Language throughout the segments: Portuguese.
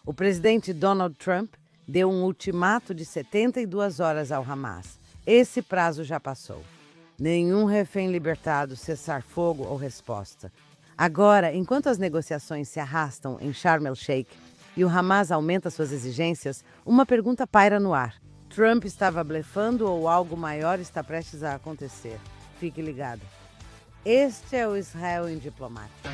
O presidente Donald Trump deu um ultimato de 72 horas ao Hamas. Esse prazo já passou. Nenhum refém libertado, cessar-fogo ou resposta. Agora, enquanto as negociações se arrastam em Sharm el-Sheikh e o Hamas aumenta suas exigências, uma pergunta paira no ar. Trump estava blefando ou algo maior está prestes a acontecer? Fique ligado. Este é o Israel em Diplomático.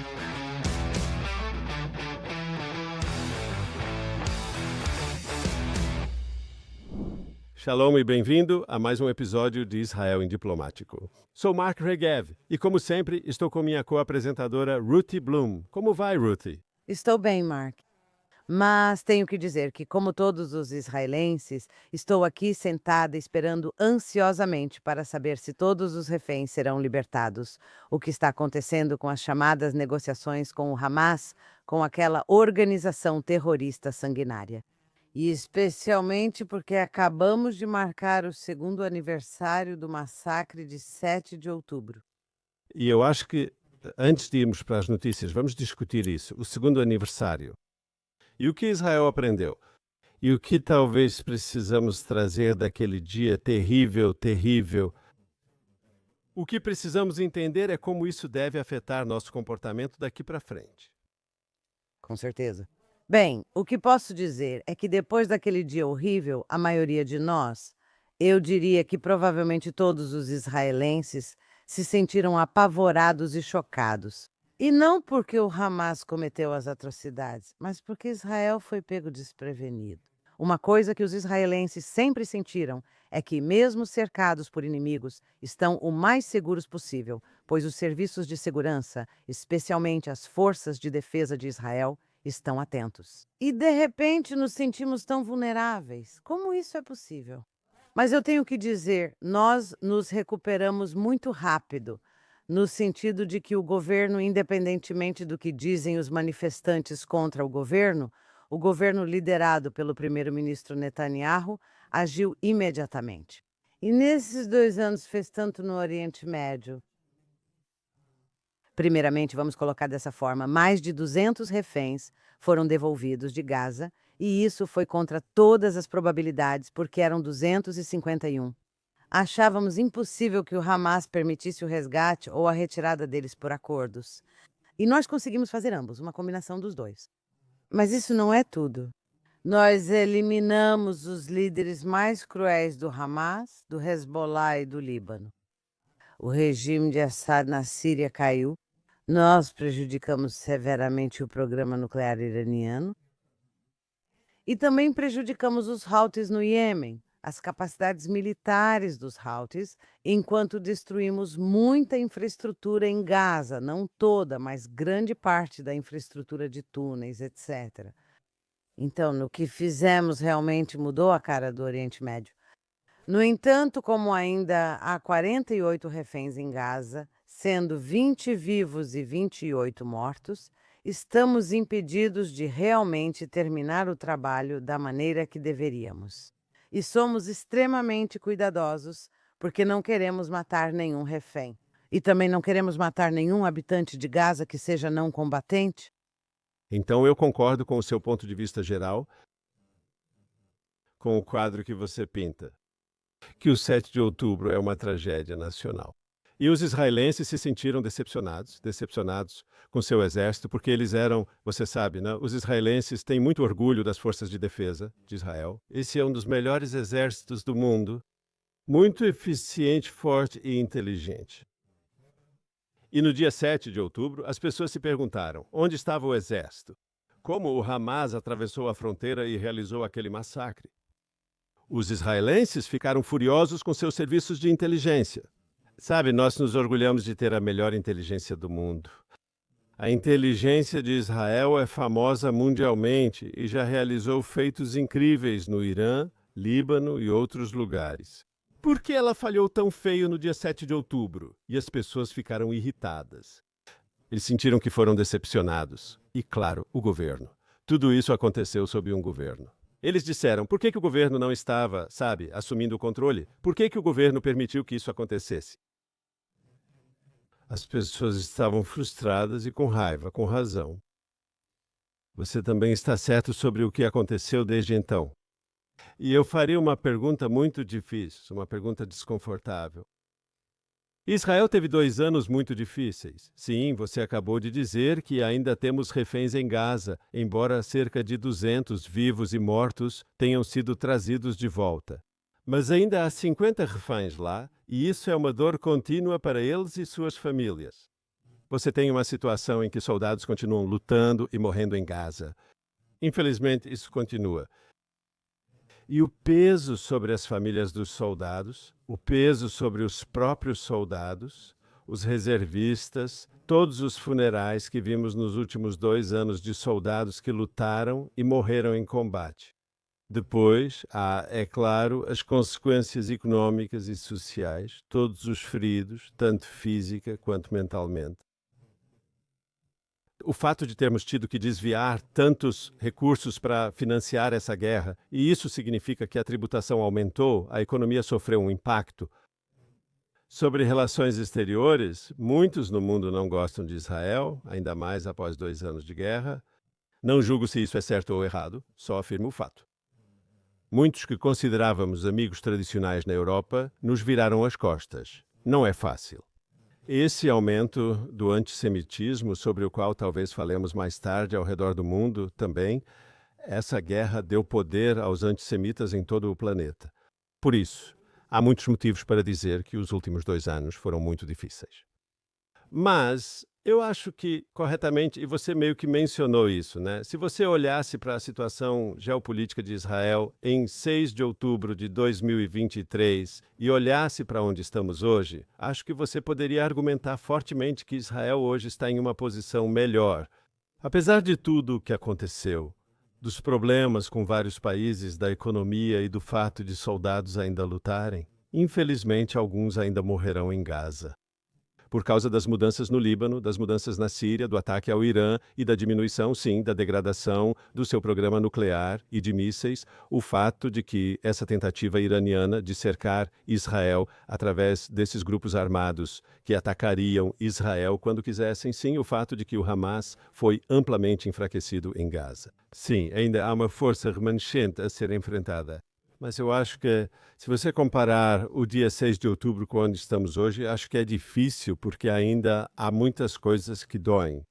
Shalom e bem-vindo a mais um episódio de Israel em Diplomático. Sou Mark Regev e, como sempre, estou com minha co-apresentadora Ruthie Bloom. Como vai, Ruthie? Estou bem, Mark. Mas tenho que dizer que, como todos os israelenses, estou aqui sentada esperando ansiosamente para saber se todos os reféns serão libertados. O que está acontecendo com as chamadas negociações com o Hamas, com aquela organização terrorista sanguinária. E especialmente porque acabamos de marcar o segundo aniversário do massacre de 7 de outubro. E eu acho que, antes de irmos para as notícias, vamos discutir isso, o segundo aniversário. E o que Israel aprendeu? E o que talvez precisamos trazer daquele dia terrível, terrível? O que precisamos entender é como isso deve afetar nosso comportamento daqui para frente. Com certeza. Bem, o que posso dizer é que depois daquele dia horrível, a maioria de nós, eu diria que provavelmente todos os israelenses, se sentiram apavorados e chocados. E não porque o Hamas cometeu as atrocidades, mas porque Israel foi pego desprevenido. Uma coisa que os israelenses sempre sentiram é que, mesmo cercados por inimigos, estão o mais seguros possível, pois os serviços de segurança, especialmente as forças de defesa de Israel, estão atentos. E de repente nos sentimos tão vulneráveis. Como isso é possível? Mas eu tenho que dizer, nós nos recuperamos muito rápido, no sentido de que o governo, independentemente do que dizem os manifestantes contra o governo liderado pelo primeiro-ministro Netanyahu agiu imediatamente. E nesses 2 anos fez tanto no Oriente Médio. Primeiramente, vamos colocar dessa forma, mais de 200 reféns foram devolvidos de Gaza, e isso foi contra todas as probabilidades, porque eram 251. Achávamos impossível que o Hamas permitisse o resgate ou a retirada deles por acordos. E nós conseguimos fazer ambos, uma combinação dos dois. Mas isso não é tudo. Nós eliminamos os líderes mais cruéis do Hamas, do Hezbollah e do Líbano. O regime de Assad na Síria caiu. Nós prejudicamos severamente o programa nuclear iraniano e também prejudicamos os Houthis no Iêmen, as capacidades militares dos Houthis, enquanto destruímos muita infraestrutura em Gaza, não toda, mas grande parte da infraestrutura de túneis, etc. Então, no que fizemos realmente mudou a cara do Oriente Médio. No entanto, como ainda há 48 reféns em Gaza, sendo 20 vivos e 28 mortos, estamos impedidos de realmente terminar o trabalho da maneira que deveríamos. E somos extremamente cuidadosos, porque não queremos matar nenhum refém. E também não queremos matar nenhum habitante de Gaza que seja não combatente. Então eu concordo com o seu ponto de vista geral, com o quadro que você pinta, que o 7 de outubro é uma tragédia nacional. E os israelenses se sentiram decepcionados com seu exército, porque eles eram, você sabe, né? Os israelenses têm muito orgulho das forças de defesa de Israel. Esse é um dos melhores exércitos do mundo, muito eficiente, forte e inteligente. E no dia 7 de outubro, as pessoas se perguntaram, onde estava o exército? Como o Hamas atravessou a fronteira e realizou aquele massacre? Os israelenses ficaram furiosos com seus serviços de inteligência. Sabe, nós nos orgulhamos de ter a melhor inteligência do mundo. A inteligência de Israel é famosa mundialmente e já realizou feitos incríveis no Irã, Líbano e outros lugares. Por que ela falhou tão feio no dia 7 de outubro? E as pessoas ficaram irritadas. Eles sentiram que foram decepcionados. E, claro, o governo. Tudo isso aconteceu sob um governo. Eles disseram, por que o governo não estava, assumindo o controle? Por que o governo permitiu que isso acontecesse? As pessoas estavam frustradas e com raiva, com razão. Você também está certo sobre o que aconteceu desde então. E eu faria uma pergunta muito difícil, uma pergunta desconfortável. Israel teve 2 anos muito difíceis. Sim, você acabou de dizer que ainda temos reféns em Gaza, embora cerca de 200 vivos e mortos tenham sido trazidos de volta. Mas ainda há 50 reféns lá, e isso é uma dor contínua para eles e suas famílias. Você tem uma situação em que soldados continuam lutando e morrendo em Gaza. Infelizmente, isso continua. E o peso sobre as famílias dos soldados, o peso sobre os próprios soldados, os reservistas, todos os funerais que vimos nos últimos 2 anos de soldados que lutaram e morreram em combate. Depois, há, é claro, as consequências econômicas e sociais, todos os feridos, tanto física quanto mentalmente. O fato de termos tido que desviar tantos recursos para financiar essa guerra, e isso significa que a tributação aumentou, a economia sofreu um impacto. Sobre relações exteriores, muitos no mundo não gostam de Israel, ainda mais após 2 anos de guerra. Não julgo se isso é certo ou errado, só afirmo o fato. Muitos que considerávamos amigos tradicionais na Europa nos viraram as costas. Não é fácil. Esse aumento do antissemitismo, sobre o qual talvez falemos mais tarde ao redor do mundo também, essa guerra deu poder aos antissemitas em todo o planeta. Por isso, há muitos motivos para dizer que os últimos 2 anos foram muito difíceis. Mas eu acho que, corretamente, e você meio que mencionou isso, né? Se você olhasse para a situação geopolítica de Israel em 6 de outubro de 2023 e olhasse para onde estamos hoje, acho que você poderia argumentar fortemente que Israel hoje está em uma posição melhor. Apesar de tudo o que aconteceu, dos problemas com vários países, da economia e do fato de soldados ainda lutarem, infelizmente alguns ainda morrerão em Gaza. Por causa das mudanças no Líbano, das mudanças na Síria, do ataque ao Irã e da diminuição, sim, da degradação do seu programa nuclear e de mísseis, o fato de que essa tentativa iraniana de cercar Israel através desses grupos armados que atacariam Israel quando quisessem, sim, o fato de que o Hamas foi amplamente enfraquecido em Gaza. Sim, ainda há uma força remanescente a ser enfrentada. Mas eu acho que, se você comparar o dia 6 de outubro com onde estamos hoje, acho que é difícil, porque ainda há muitas coisas que doem.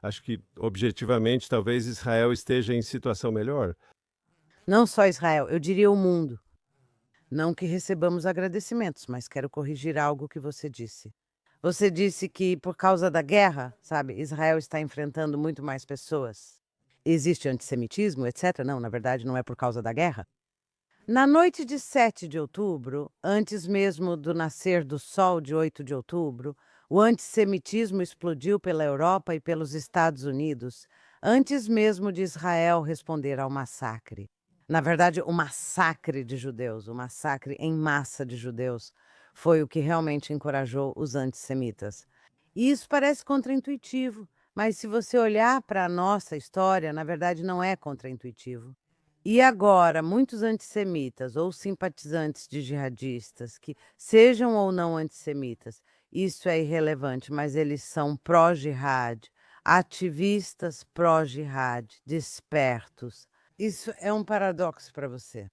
Acho que, objetivamente, talvez Israel esteja em situação melhor. Não só Israel, eu diria o mundo. Não que recebamos agradecimentos, mas quero corrigir algo que você disse. Você disse que por causa da guerra, sabe, Israel está enfrentando muito mais pessoas. Existe antissemitismo, etc. Não, na verdade, não é por causa da guerra. Na noite de 7 de outubro, antes mesmo do nascer do sol de 8 de outubro, o antissemitismo explodiu pela Europa e pelos Estados Unidos, antes mesmo de Israel responder ao massacre. Na verdade, o massacre de judeus, o massacre em massa de judeus, foi o que realmente encorajou os antissemitas. E isso parece contraintuitivo, mas se você olhar para a nossa história, na verdade não é contraintuitivo. E agora, muitos antissemitas ou simpatizantes de jihadistas, que sejam ou não antissemitas, isso é irrelevante, mas eles são pró-jihad, ativistas pró-jihad, despertos. Isso é um paradoxo para você.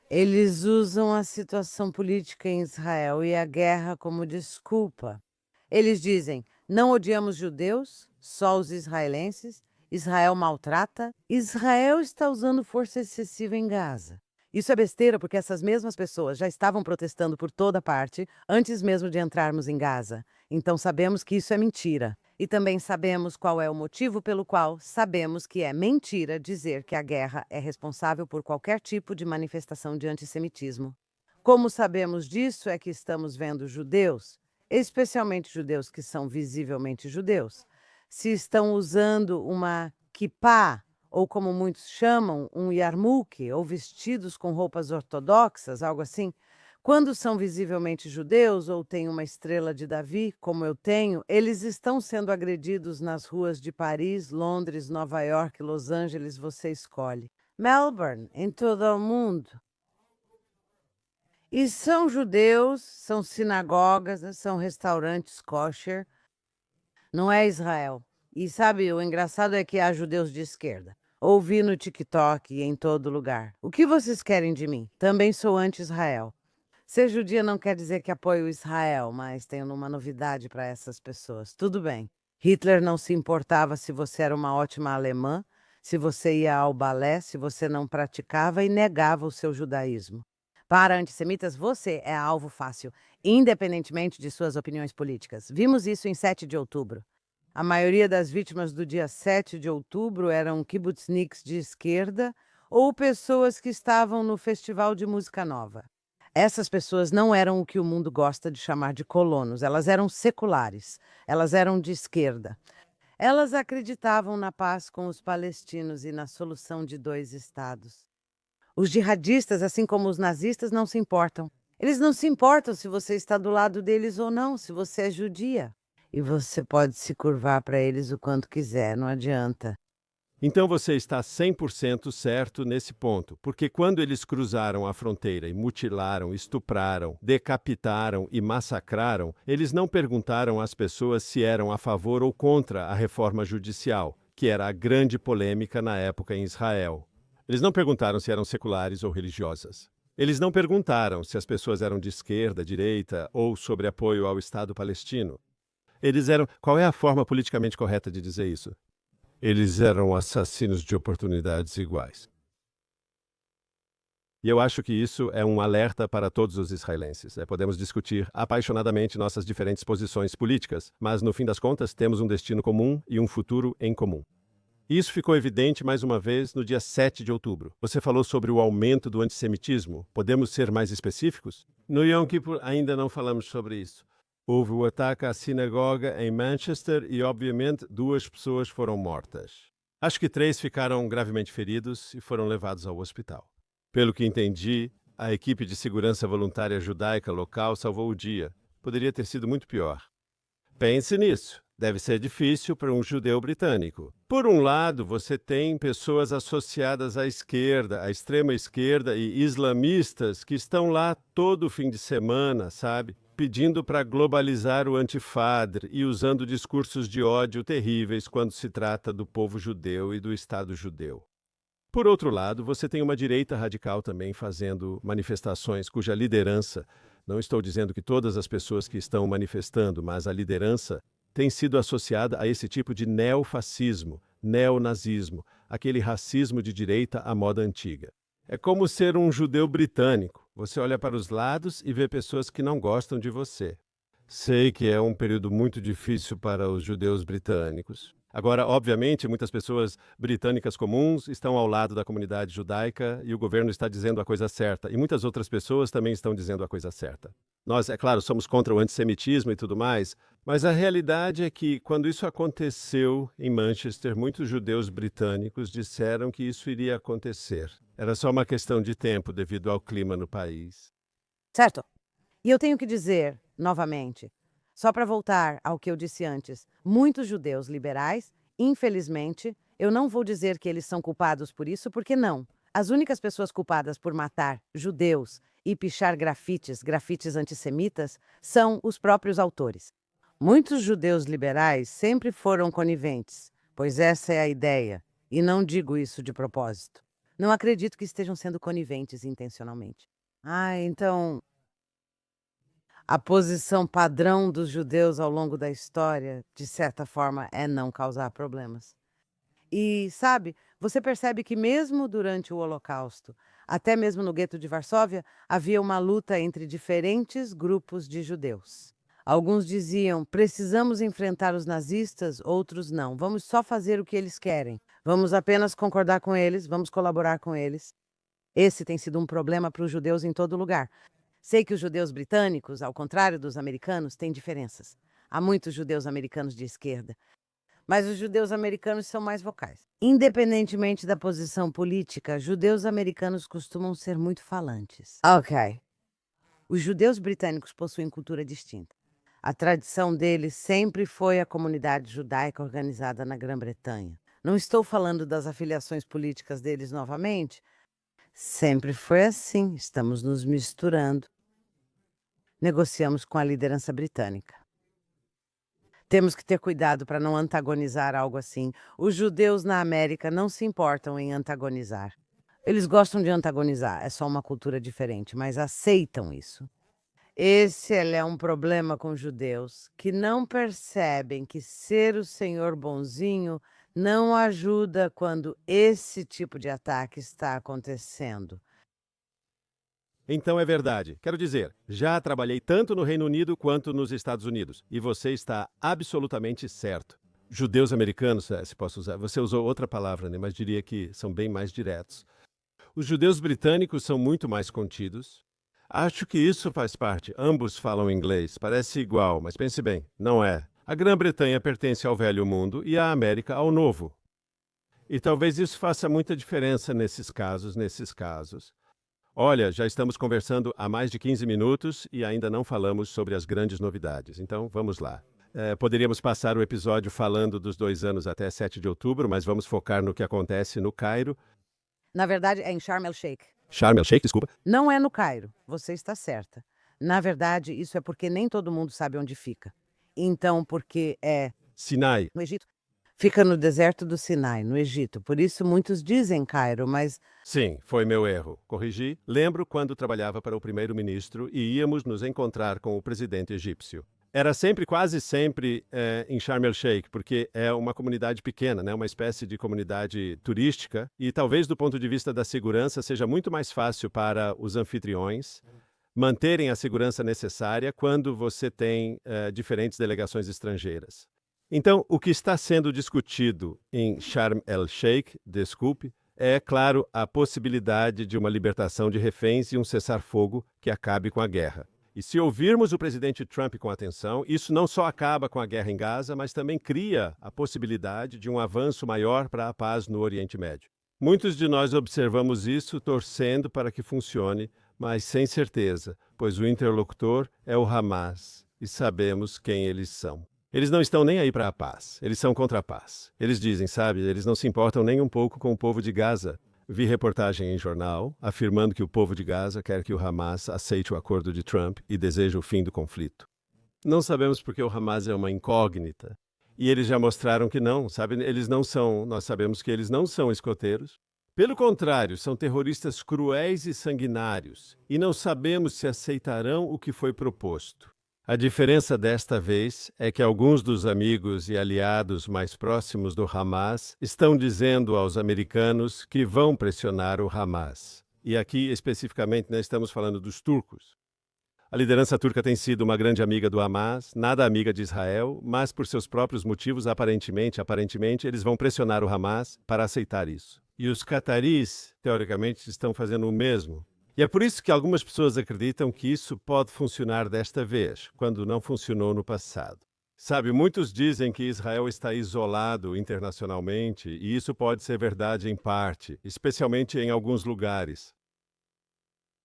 Eles usam a situação política em Israel e a guerra como desculpa. Eles dizem: não odiamos judeus, só os israelenses. Israel maltrata. Israel está usando força excessiva em Gaza. Isso é besteira porque essas mesmas pessoas já estavam protestando por toda parte antes mesmo de entrarmos em Gaza. Então sabemos que isso é mentira. E também sabemos qual é o motivo pelo qual sabemos que é mentira dizer que a guerra é responsável por qualquer tipo de manifestação de antissemitismo. Como sabemos disso é que estamos vendo judeus, especialmente judeus que são visivelmente judeus, se estão usando uma kippá, ou como muitos chamam, um yarmulke, ou vestidos com roupas ortodoxas, algo assim, quando são visivelmente judeus ou têm uma estrela de Davi, como eu tenho, eles estão sendo agredidos nas ruas de Paris, Londres, Nova York, Los Angeles, você escolhe. Melbourne, em todo o mundo. E são judeus, são sinagogas, são restaurantes kosher. Não é Israel. E sabe, o engraçado é que há judeus de esquerda. Ouvi no TikTok e em todo lugar. O que vocês querem de mim? Também sou anti-Israel. Ser judia não quer dizer que apoio Israel, mas tenho uma novidade para essas pessoas. Tudo bem. Hitler não se importava se você era uma ótima alemã, se você ia ao balé, se você não praticava e negava o seu judaísmo. Para antissemitas, você é alvo fácil, independentemente de suas opiniões políticas. Vimos isso em 7 de outubro. A maioria das vítimas do dia 7 de outubro eram kibbutzniks de esquerda ou pessoas que estavam no Festival de Música Nova. Essas pessoas não eram o que o mundo gosta de chamar de colonos, elas eram seculares, elas eram de esquerda. Elas acreditavam na paz com os palestinos e na solução de dois estados. Os jihadistas, assim como os nazistas, não se importam. Eles não se importam se você está do lado deles ou não, se você é judia. E você pode se curvar para eles o quanto quiser, não adianta. Então você está 100% certo nesse ponto, porque quando eles cruzaram a fronteira e mutilaram, estupraram, decapitaram e massacraram, eles não perguntaram às pessoas se eram a favor ou contra a reforma judicial, que era a grande polêmica na época em Israel. Eles não perguntaram se eram seculares ou religiosas. Eles não perguntaram se as pessoas eram de esquerda, direita ou sobre apoio ao Estado palestino. Eles eram. Qual é a forma politicamente correta de dizer isso? Eles eram assassinos de oportunidades iguais. E eu acho que isso é um alerta para todos os israelenses. Podemos discutir apaixonadamente nossas diferentes posições políticas, mas no fim das contas temos um destino comum e um futuro em comum. Isso ficou evidente mais uma vez no dia 7 de outubro. Você falou sobre o aumento do antissemitismo. Podemos ser mais específicos? No Yom Kippur ainda não falamos sobre isso. Houve o ataque à sinagoga em Manchester e, obviamente, 2 pessoas foram mortas. Acho que 3 ficaram gravemente feridos e foram levados ao hospital. Pelo que entendi, a equipe de segurança voluntária judaica local salvou o dia. Poderia ter sido muito pior. Pense nisso. Deve ser difícil para um judeu britânico. Por um lado, você tem pessoas associadas à esquerda, à extrema esquerda e islamistas que estão lá todo fim de semana, sabe? Pedindo para globalizar o antifadr e usando discursos de ódio terríveis quando se trata do povo judeu e do Estado judeu. Por outro lado, você tem uma direita radical também fazendo manifestações cuja liderança, não estou dizendo que todas as pessoas que estão manifestando, mas a liderança tem sido associada a esse tipo de neofascismo, neonazismo, aquele racismo de direita à moda antiga. É como ser um judeu britânico. Você olha para os lados e vê pessoas que não gostam de você. Sei que é um período muito difícil para os judeus britânicos. Agora, obviamente, muitas pessoas britânicas comuns estão ao lado da comunidade judaica e o governo está dizendo a coisa certa. E muitas outras pessoas também estão dizendo a coisa certa. Nós, é claro, somos contra o antissemitismo e tudo mais, mas a realidade é que, quando isso aconteceu em Manchester, muitos judeus britânicos disseram que isso iria acontecer. Era só uma questão de tempo devido ao clima no país. Certo? E eu tenho que dizer, novamente, só para voltar ao que eu disse antes, muitos judeus liberais, infelizmente, eu não vou dizer que eles são culpados por isso, porque não. As únicas pessoas culpadas por matar judeus e pichar grafites antissemitas, são os próprios autores. Muitos judeus liberais sempre foram coniventes, pois essa é a ideia, e não digo isso de propósito. Não acredito que estejam sendo coniventes intencionalmente. Então, a posição padrão dos judeus ao longo da história, de certa forma, é não causar problemas. E, sabe, você percebe que mesmo durante o Holocausto, até mesmo no gueto de Varsóvia, havia uma luta entre diferentes grupos de judeus. Alguns diziam, precisamos enfrentar os nazistas, outros não. Vamos só fazer o que eles querem. Vamos apenas concordar com eles, vamos colaborar com eles. Esse tem sido um problema para os judeus em todo lugar. Sei que os judeus britânicos, ao contrário dos americanos, têm diferenças. Há muitos judeus americanos de esquerda, mas os judeus americanos são mais vocais. Independentemente da posição política, judeus americanos costumam ser muito falantes. Ok. Os judeus britânicos possuem cultura distinta. A tradição deles sempre foi a comunidade judaica organizada na Grã-Bretanha. Não estou falando das afiliações políticas deles novamente. Sempre foi assim, estamos nos misturando. Negociamos com a liderança britânica. Temos que ter cuidado para não antagonizar algo assim. Os judeus na América não se importam em antagonizar. Eles gostam de antagonizar, é só uma cultura diferente, mas aceitam isso. Esse é um problema com judeus, que não percebem que ser o senhor bonzinho não ajuda quando esse tipo de ataque está acontecendo. Então é verdade. Quero dizer, já trabalhei tanto no Reino Unido quanto nos Estados Unidos. E você está absolutamente certo. Judeus americanos, se posso usar, você usou outra palavra, né? Mas diria que são bem mais diretos. Os judeus britânicos são muito mais contidos. Acho que isso faz parte. Ambos falam inglês. Parece igual, mas pense bem, não é. A Grã-Bretanha pertence ao velho mundo e a América ao novo. E talvez isso faça muita diferença nesses casos. Olha, já estamos conversando há mais de 15 minutos e ainda não falamos sobre as grandes novidades. Então, vamos lá. Poderíamos passar o episódio falando dos 2 anos até 7 de outubro, mas vamos focar no que acontece no Cairo. Na verdade, é em Sharm el-Sheikh. Sharm el-Sheikh, desculpa. Não é no Cairo, você está certa. Na verdade, isso é porque nem todo mundo sabe onde fica. Então, porque é Sinai. no Egito. Fica no deserto do Sinai, no Egito. Por isso muitos dizem Cairo, mas Sim, foi meu erro. Corrigi. Lembro quando trabalhava para o primeiro-ministro e íamos nos encontrar com o presidente egípcio. Era quase sempre, em Sharm el-Sheikh, porque é uma comunidade pequena, né? Uma espécie de comunidade turística, e talvez do ponto de vista da segurança seja muito mais fácil para os anfitriões manterem a segurança necessária quando você tem diferentes delegações estrangeiras. Então, o que está sendo discutido em Sharm el-Sheikh, desculpe, é, claro, a possibilidade de uma libertação de reféns e um cessar-fogo que acabe com a guerra. E se ouvirmos o presidente Trump com atenção, isso não só acaba com a guerra em Gaza, mas também cria a possibilidade de um avanço maior para a paz no Oriente Médio. Muitos de nós observamos isso torcendo para que funcione, mas sem certeza, pois o interlocutor é o Hamas e sabemos quem eles são. Eles não estão nem aí para a paz, eles são contra a paz. Eles dizem, sabe, eles não se importam nem um pouco com o povo de Gaza. Vi reportagem em jornal afirmando que o povo de Gaza quer que o Hamas aceite o acordo de Trump e deseja o fim do conflito. Não sabemos porque o Hamas é uma incógnita. E eles já mostraram que não, sabe? Nós sabemos que eles não são escoteiros. Pelo contrário, são terroristas cruéis e sanguinários. E não sabemos se aceitarão o que foi proposto. A diferença desta vez é que alguns dos amigos e aliados mais próximos do Hamas estão dizendo aos americanos que vão pressionar o Hamas. E aqui, especificamente, nós estamos falando dos turcos. A liderança turca tem sido uma grande amiga do Hamas, nada amiga de Israel, mas por seus próprios motivos, aparentemente, eles vão pressionar o Hamas para aceitar isso. E os cataris, teoricamente, estão fazendo o mesmo. E é por isso que algumas pessoas acreditam que isso pode funcionar desta vez, quando não funcionou no passado. Sabe, muitos dizem que Israel está isolado internacionalmente, e isso pode ser verdade em parte, especialmente em alguns lugares.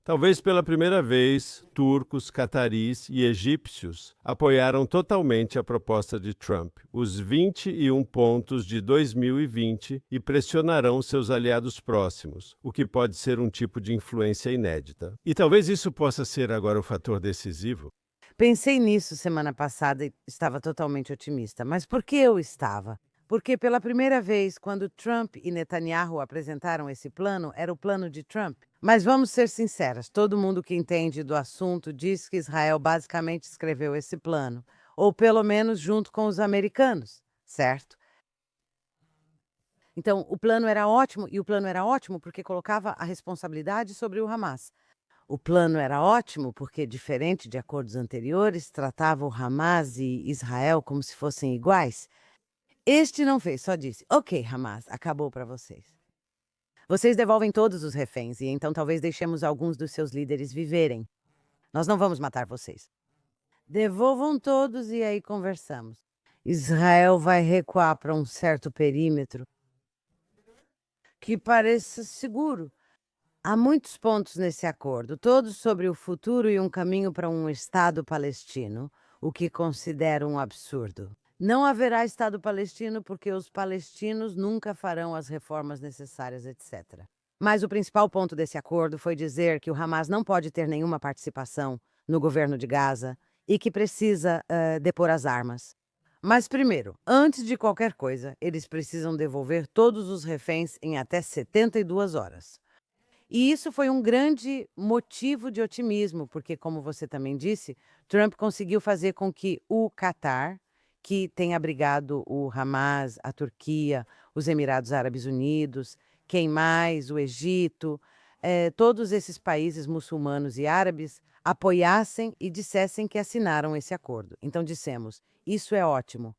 Talvez pela primeira vez, turcos, cataris e egípcios apoiaram totalmente a proposta de Trump, os 21 pontos de 2020, e pressionarão seus aliados próximos, o que pode ser um tipo de influência inédita. E talvez isso possa ser agora o fator decisivo. pensei nisso semana passada e estava totalmente otimista. Mas por que eu estava? Porque pela primeira vez, quando Trump e Netanyahu apresentaram esse plano, era o plano de Trump. Mas vamos ser sinceras, todo mundo que entende do assunto diz que Israel basicamente escreveu esse plano, ou pelo menos junto com os americanos, certo? Então, o plano era ótimo, e o plano era ótimo porque colocava a responsabilidade sobre o Hamas. O plano era ótimo porque, diferente de acordos anteriores, tratava o Hamas e Israel como se fossem iguais. Este não fez, só disse: ok, Hamas, acabou para vocês. Vocês devolvem todos os reféns e então talvez deixemos alguns dos seus líderes viverem. Nós não vamos matar vocês. Devolvam todos e aí conversamos. Israel vai recuar para um certo perímetro que pareça seguro. Há muitos pontos nesse acordo, todos sobre o futuro e um caminho para um Estado palestino, o que considero um absurdo. Não haverá Estado palestino porque os palestinos nunca farão as reformas necessárias, etc. Mas o principal ponto desse acordo foi dizer que o Hamas não pode ter nenhuma participação no governo de Gaza e que precisa depor as armas. Mas primeiro, antes de qualquer coisa, eles precisam devolver todos os reféns em até 72 horas. E isso foi um grande motivo de otimismo, porque, como você também disse, Trump conseguiu fazer com que o Catar, que tem abrigado o Hamas, a Turquia, os Emirados Árabes Unidos, quem mais, o Egito, todos esses países muçulmanos e árabes apoiassem e dissessem que assinaram esse acordo. Então dissemos: isso é ótimo.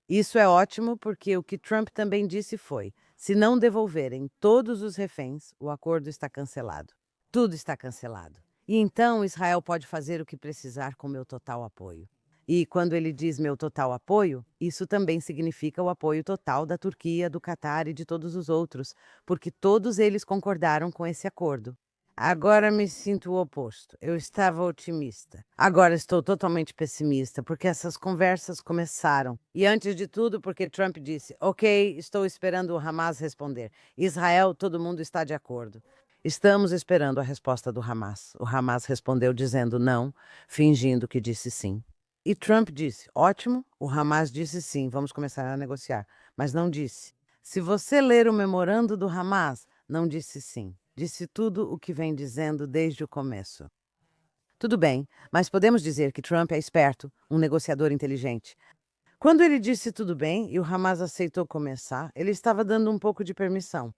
Isso é ótimo porque o que Trump também disse foi: se não devolverem todos os reféns, o acordo está cancelado. Tudo está cancelado. E então Israel pode fazer o que precisar com meu total apoio. E quando ele diz meu total apoio, isso também significa o apoio total da Turquia, do Catar e de todos os outros, porque todos eles concordaram com esse acordo. Agora me sinto o oposto. Eu estava otimista. Agora estou totalmente pessimista, porque essas conversas começaram. E antes de tudo, porque Trump disse: ok, estou esperando o Hamas responder. Israel, todo mundo está de acordo. Estamos esperando a resposta do Hamas. O Hamas respondeu dizendo não, fingindo que disse sim. E Trump disse: ótimo, o Hamas disse sim, vamos começar a negociar. Mas não disse. Se você ler o memorando do Hamas, não disse sim. Disse tudo o que vem dizendo desde o começo. Tudo bem, mas podemos dizer que Trump é esperto, um negociador inteligente. Quando ele disse tudo bem e o Hamas aceitou começar, ele estava dando um pouco de permissão.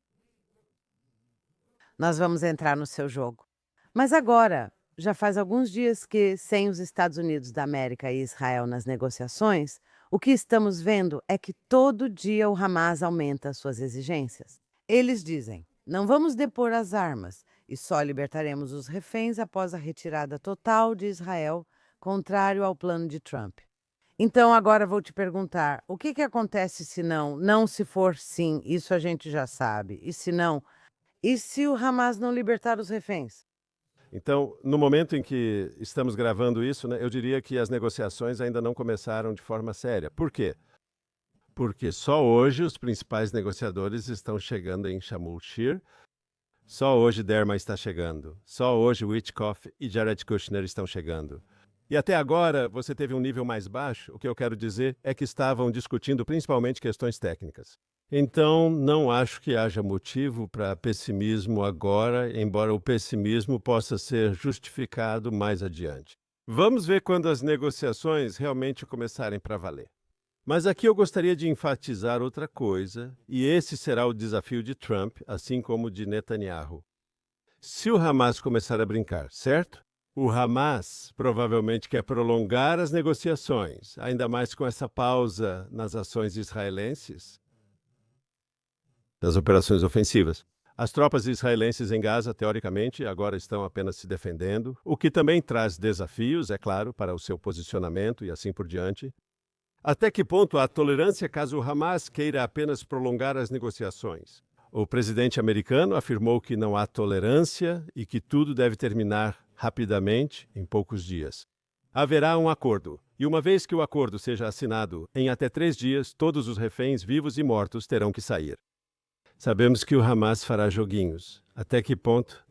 Nós vamos entrar no seu jogo. Mas agora, já faz alguns dias que, sem os Estados Unidos da América e Israel nas negociações, o que estamos vendo é que todo dia o Hamas aumenta suas exigências. Eles dizem: não vamos depor as armas e só libertaremos os reféns após a retirada total de Israel, contrário ao plano de Trump. Então agora vou te perguntar, o que acontece se não? Não se for sim, isso a gente já sabe. E se não? E se o Hamas não libertar os reféns? Então, no momento em que estamos gravando isso, né, eu diria que as negociações ainda não começaram de forma séria. Por quê? Porque só hoje os principais negociadores estão chegando em Sharm el-Sheikh. Só hoje Derma está chegando. Só hoje Witkoff e Jared Kushner estão chegando. E até agora você teve um nível mais baixo. O que eu quero dizer é que estavam discutindo principalmente questões técnicas. Então, não acho que haja motivo para pessimismo agora, embora o pessimismo possa ser justificado mais adiante. Vamos ver quando as negociações realmente começarem para valer. Mas aqui eu gostaria de enfatizar outra coisa, e esse será o desafio de Trump, assim como de Netanyahu. Se o Hamas começar a brincar, certo? O Hamas provavelmente quer prolongar as negociações, ainda mais com essa pausa nas ações israelenses, das operações ofensivas. As tropas israelenses em Gaza, teoricamente, agora estão apenas se defendendo, o que também traz desafios, é claro, para o seu posicionamento e assim por diante. Até que ponto há tolerância caso o Hamas queira apenas prolongar as negociações? O presidente americano afirmou que não há tolerância e que tudo deve terminar rapidamente, em poucos dias. Haverá um acordo, e uma vez que o acordo seja assinado, em até 3 dias, todos os reféns vivos e mortos terão que sair. Sabemos que o Hamas fará joguinhos. Até que ponto?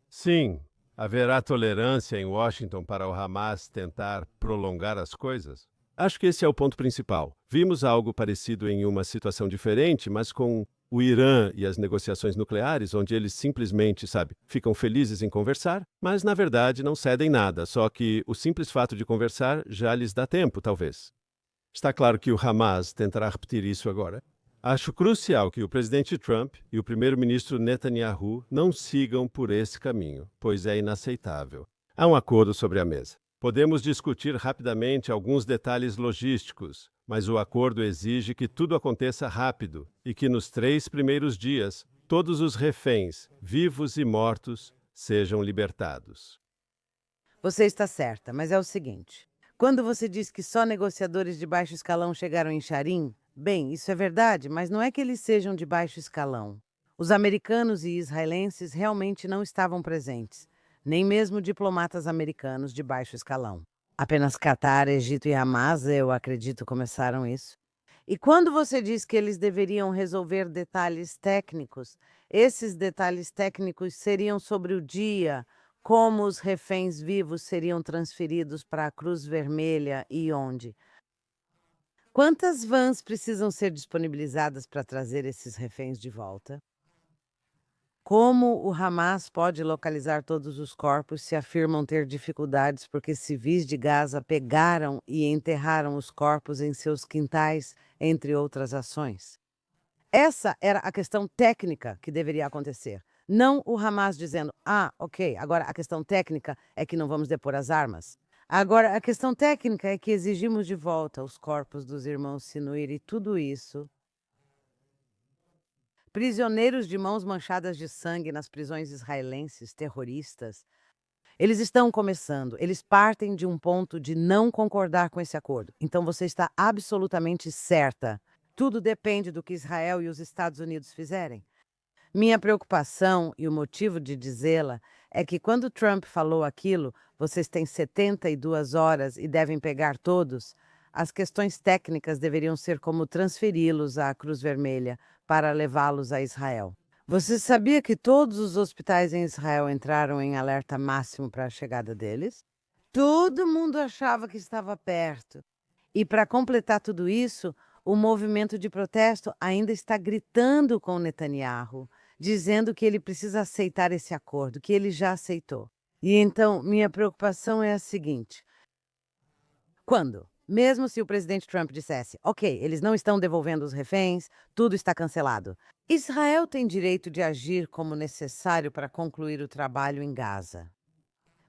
Sim, haverá tolerância em Washington para o Hamas tentar prolongar as coisas? Acho que esse é o ponto principal. Vimos algo parecido em uma situação diferente, mas com o Irã e as negociações nucleares, onde eles simplesmente, ficam felizes em conversar, mas na verdade não cedem nada, só que o simples fato de conversar já lhes dá tempo, talvez. Está claro que o Hamas tentará repetir isso agora. Acho crucial que o presidente Trump e o primeiro-ministro Netanyahu não sigam por esse caminho, pois é inaceitável. Há um acordo sobre a mesa. Podemos discutir rapidamente alguns detalhes logísticos, mas o acordo exige que tudo aconteça rápido e que nos 3 primeiros dias todos os reféns, vivos e mortos, sejam libertados. Você está certa, mas é o seguinte: quando você diz que só negociadores de baixo escalão chegaram em Sharim, bem, isso é verdade, mas não é que eles sejam de baixo escalão. Os americanos e israelenses realmente não estavam presentes, nem mesmo diplomatas americanos de baixo escalão. Apenas Catar, Egito e Hamas, eu acredito, começaram isso. E quando você diz que eles deveriam resolver detalhes técnicos, esses detalhes técnicos seriam sobre o dia, como os reféns vivos seriam transferidos para a Cruz Vermelha e onde. Quantas vans precisam ser disponibilizadas para trazer esses reféns de volta? Como o Hamas pode localizar todos os corpos se afirmam ter dificuldades porque civis de Gaza pegaram e enterraram os corpos em seus quintais, entre outras ações? Essa era a questão técnica que deveria acontecer. Não o Hamas dizendo: ah, ok, agora a questão técnica é que não vamos depor as armas. Agora, a questão técnica é que exigimos de volta os corpos dos irmãos Sinuir e tudo isso. Prisioneiros de mãos manchadas de sangue nas prisões israelenses, terroristas. Eles estão começando, eles partem de um ponto de não concordar com esse acordo. Então você está absolutamente certa. Tudo depende do que Israel e os Estados Unidos fizerem. Minha preocupação e o motivo de dizê-la é que quando Trump falou aquilo, vocês têm 72 horas e devem pegar todos, as questões técnicas deveriam ser como transferi-los à Cruz Vermelha para levá-los a Israel. Você sabia que todos os hospitais em Israel entraram em alerta máximo para a chegada deles? Todo mundo achava que estava perto. E para completar tudo isso, o movimento de protesto ainda está gritando com Netanyahu, dizendo que ele precisa aceitar esse acordo, que ele já aceitou. E então, minha preocupação é a seguinte: quando? Mesmo se o presidente Trump dissesse, ok, eles não estão devolvendo os reféns, tudo está cancelado. Israel tem direito de agir como necessário para concluir o trabalho em Gaza.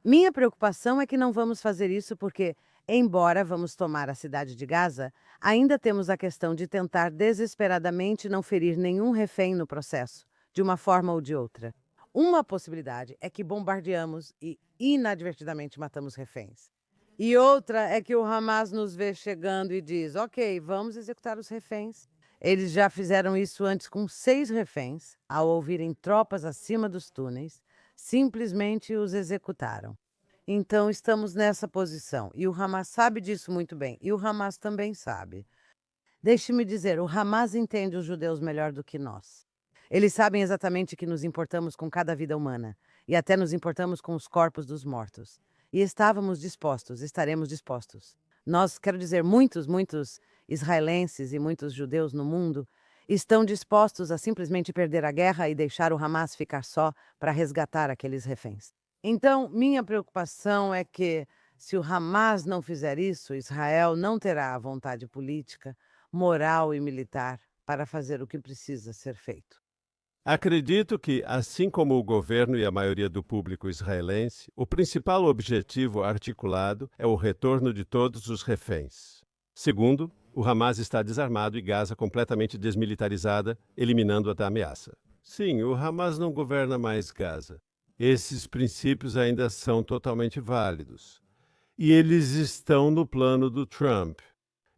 Minha preocupação é que não vamos fazer isso porque, embora vamos tomar a cidade de Gaza, ainda temos a questão de tentar desesperadamente não ferir nenhum refém no processo, de uma forma ou de outra. Uma possibilidade é que bombardeamos e inadvertidamente matamos reféns. E outra é que o Hamas nos vê chegando e diz, ok, vamos executar os reféns. Eles já fizeram isso antes com 6 reféns, ao ouvirem tropas acima dos túneis, simplesmente os executaram. Então estamos nessa posição, e o Hamas sabe disso muito bem, e o Hamas também sabe. Deixe-me dizer, o Hamas entende os judeus melhor do que nós. Eles sabem exatamente que nos importamos com cada vida humana, e até nos importamos com os corpos dos mortos. E estávamos dispostos, estaremos dispostos. Nós, quero dizer, muitos israelenses e muitos judeus no mundo estão dispostos a simplesmente perder a guerra e deixar o Hamas ficar só para resgatar aqueles reféns. Então, minha preocupação é que, se o Hamas não fizer isso, Israel não terá a vontade política, moral e militar para fazer o que precisa ser feito. Acredito que, assim como o governo e a maioria do público israelense, o principal objetivo articulado é o retorno de todos os reféns. Segundo, o Hamas está desarmado e Gaza completamente desmilitarizada, eliminando a ameaça. Sim, o Hamas não governa mais Gaza. Esses princípios ainda são totalmente válidos. E eles estão no plano do Trump.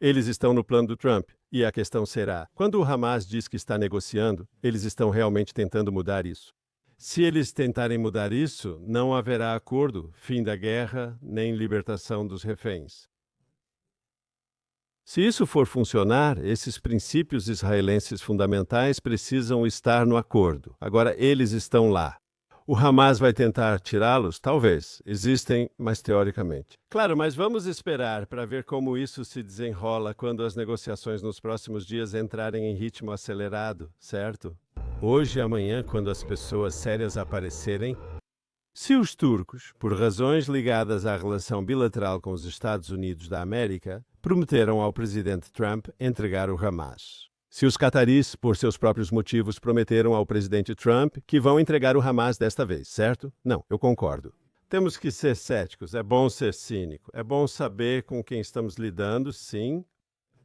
Eles estão no plano do Trump. E a questão será, quando o Hamas diz que está negociando, eles estão realmente tentando mudar isso. Se eles tentarem mudar isso, não haverá acordo, fim da guerra, nem libertação dos reféns. Se isso for funcionar, esses princípios israelenses fundamentais precisam estar no acordo. Agora, eles estão lá. O Hamas vai tentar tirá-los? Talvez. Existem, mas teoricamente. Claro, mas vamos esperar para ver como isso se desenrola quando as negociações nos próximos dias entrarem em ritmo acelerado, certo? Hoje e amanhã, quando as pessoas sérias aparecerem, se os turcos, por razões ligadas à relação bilateral com os Estados Unidos da América, prometeram ao presidente Trump entregar o Hamas. Se os cataris, por seus próprios motivos, prometeram ao presidente Trump que vão entregar o Hamas desta vez, certo? Não, eu concordo. Temos que ser céticos, é bom ser cínico, é bom saber com quem estamos lidando, sim.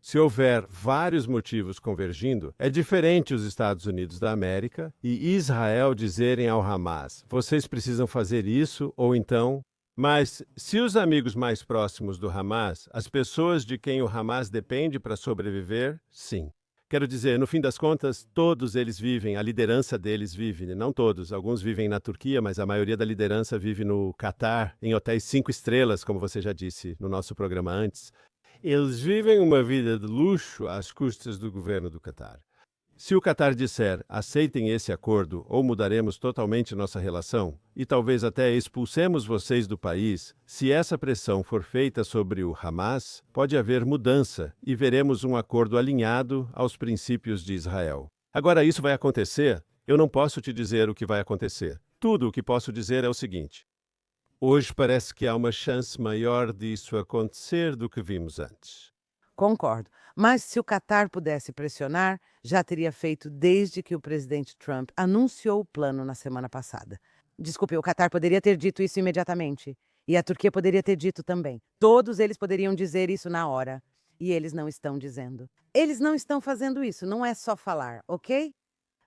Se houver vários motivos convergindo, é diferente os Estados Unidos da América e Israel dizerem ao Hamas, vocês precisam fazer isso ou então... Mas, se os amigos mais próximos do Hamas, as pessoas de quem o Hamas depende para sobreviver, sim. Quero dizer, no fim das contas, todos eles vivem, a liderança deles vive, não todos, alguns vivem na Turquia, mas a maioria da liderança vive no Catar, em hotéis 5 estrelas, como você já disse no nosso programa antes. Eles vivem uma vida de luxo às custas do governo do Catar. Se o Catar disser aceitem esse acordo ou mudaremos totalmente nossa relação e talvez até expulsemos vocês do país, se essa pressão for feita sobre o Hamas, pode haver mudança e veremos um acordo alinhado aos princípios de Israel. Agora, isso vai acontecer? Eu não posso te dizer o que vai acontecer. Tudo o que posso dizer é o seguinte: hoje parece que há uma chance maior disso acontecer do que vimos antes. Concordo. Mas se o Catar pudesse pressionar, já teria feito desde que o presidente Trump anunciou o plano na semana passada. Desculpe, o Catar poderia ter dito isso imediatamente. E a Turquia poderia ter dito também. Todos eles poderiam dizer isso na hora. E eles não estão dizendo. Eles não estão fazendo isso, não é só falar, ok?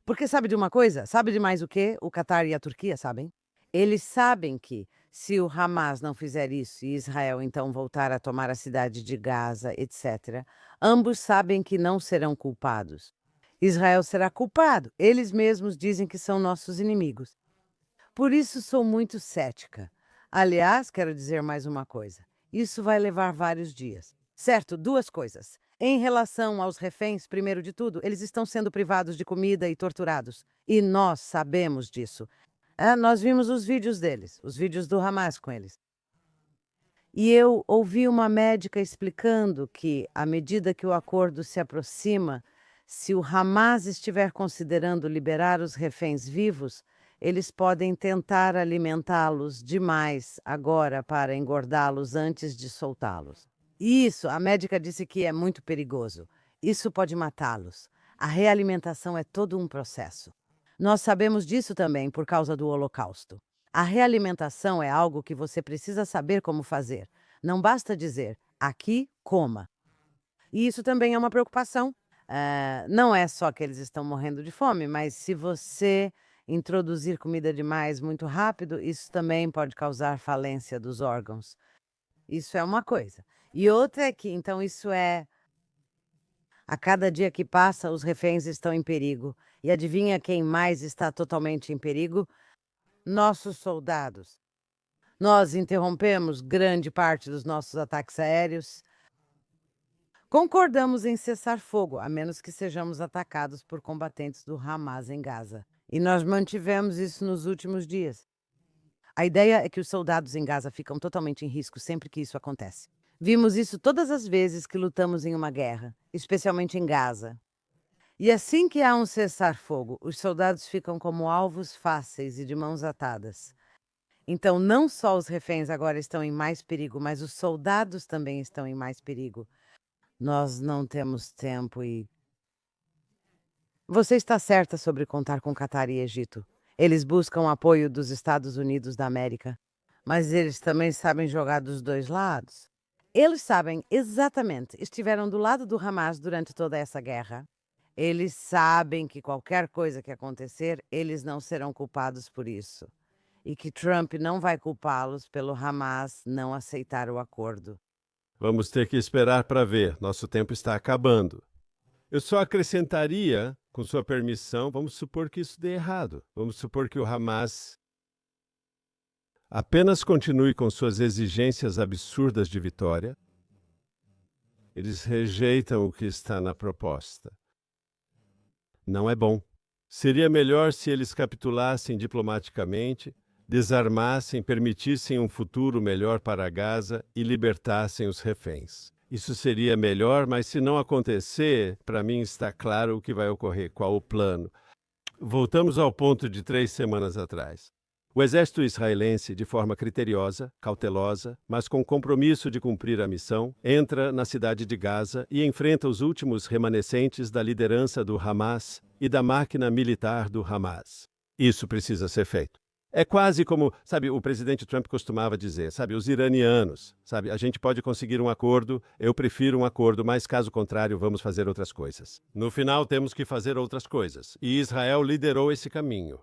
Porque sabe de uma coisa? Sabe de mais o quê? O Catar e a Turquia sabem? Eles sabem que, se o Hamas não fizer isso e Israel então voltar a tomar a cidade de Gaza, etc., ambos sabem que não serão culpados. Israel será culpado. Eles mesmos dizem que são nossos inimigos. Por isso sou muito cética. Aliás, quero dizer mais uma coisa. Isso vai levar vários dias. Certo, duas coisas. Em relação aos reféns, primeiro de tudo, eles estão sendo privados de comida e torturados. E nós sabemos disso. Nós vimos os vídeos deles, os vídeos do Hamas com eles. E eu ouvi uma médica explicando que, à medida que o acordo se aproxima, se o Hamas estiver considerando liberar os reféns vivos, eles podem tentar alimentá-los demais agora para engordá-los antes de soltá-los. Isso, a médica disse que é muito perigoso. Isso pode matá-los. A realimentação é todo um processo. Nós sabemos disso também por causa do Holocausto. A realimentação é algo que você precisa saber como fazer. Não basta dizer, aqui, coma. E isso também é uma preocupação. Não é só que eles estão morrendo de fome, mas se você introduzir comida demais muito rápido, isso também pode causar falência dos órgãos. Isso é uma coisa. E outra é que, então, a cada dia que passa, os reféns estão em perigo. E adivinha quem mais está totalmente em perigo? Nossos soldados. Nós interrompemos grande parte dos nossos ataques aéreos. Concordamos em cessar fogo, a menos que sejamos atacados por combatentes do Hamas em Gaza. E nós mantivemos isso nos últimos dias. A ideia é que os soldados em Gaza ficam totalmente em risco sempre que isso acontece. Vimos isso todas as vezes que lutamos em uma guerra, especialmente em Gaza. E assim que há um cessar-fogo, os soldados ficam como alvos fáceis e de mãos atadas. Então, não só os reféns agora estão em mais perigo, mas os soldados também estão em mais perigo. Nós não temos tempo e... Você está certa sobre contar com Catar e Egito. Eles buscam o apoio dos Estados Unidos da América. Mas eles também sabem jogar dos dois lados. Eles sabem exatamente, estiveram do lado do Hamas durante toda essa guerra. Eles sabem que qualquer coisa que acontecer, eles não serão culpados por isso. E que Trump não vai culpá-los pelo Hamas não aceitar o acordo. Vamos ter que esperar para ver. Nosso tempo está acabando. Eu só acrescentaria, com sua permissão, vamos supor que isso dê errado. Vamos supor que o Hamas apenas continue com suas exigências absurdas de vitória. Eles rejeitam o que está na proposta. Não é bom. Seria melhor se eles capitulassem diplomaticamente, desarmassem, permitissem um futuro melhor para Gaza e libertassem os reféns. Isso seria melhor, mas se não acontecer, para mim está claro o que vai ocorrer, qual o plano. Voltamos ao ponto de 3 semanas atrás. O exército israelense, de forma criteriosa, cautelosa, mas com compromisso de cumprir a missão, entra na cidade de Gaza e enfrenta os últimos remanescentes da liderança do Hamas e da máquina militar do Hamas. Isso precisa ser feito. É quase como, sabe, o presidente Trump costumava dizer, sabe, os iranianos, sabe, a gente pode conseguir um acordo, eu prefiro um acordo, mas caso contrário, vamos fazer outras coisas. No final, temos que fazer outras coisas. E Israel liderou esse caminho.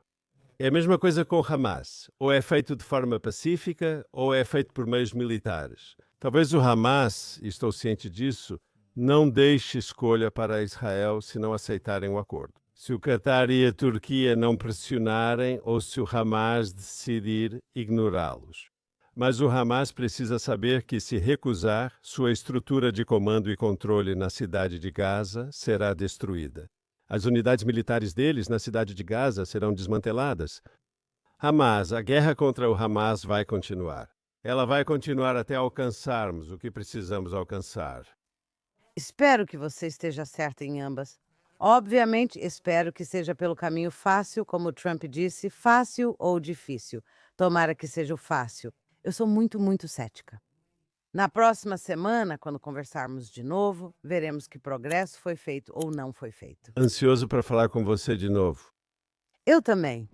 É a mesma coisa com o Hamas. Ou é feito de forma pacífica, ou é feito por meios militares. Talvez o Hamas, e estou ciente disso, não deixe escolha para Israel se não aceitarem o acordo. Se o Catar e a Turquia não pressionarem ou se o Hamas decidir ignorá-los. Mas o Hamas precisa saber que, se recusar, sua estrutura de comando e controle na cidade de Gaza será destruída. As unidades militares deles na cidade de Gaza serão desmanteladas. Hamas, a guerra contra o Hamas vai continuar. Ela vai continuar até alcançarmos o que precisamos alcançar. Espero que você esteja certa em ambas. Obviamente, espero que seja pelo caminho fácil, como o Trump disse, fácil ou difícil. Tomara que seja o fácil. Eu sou muito, muito cética. Na próxima semana, quando conversarmos de novo, veremos que progresso foi feito ou não foi feito. Ansioso para falar com você de novo. Eu também.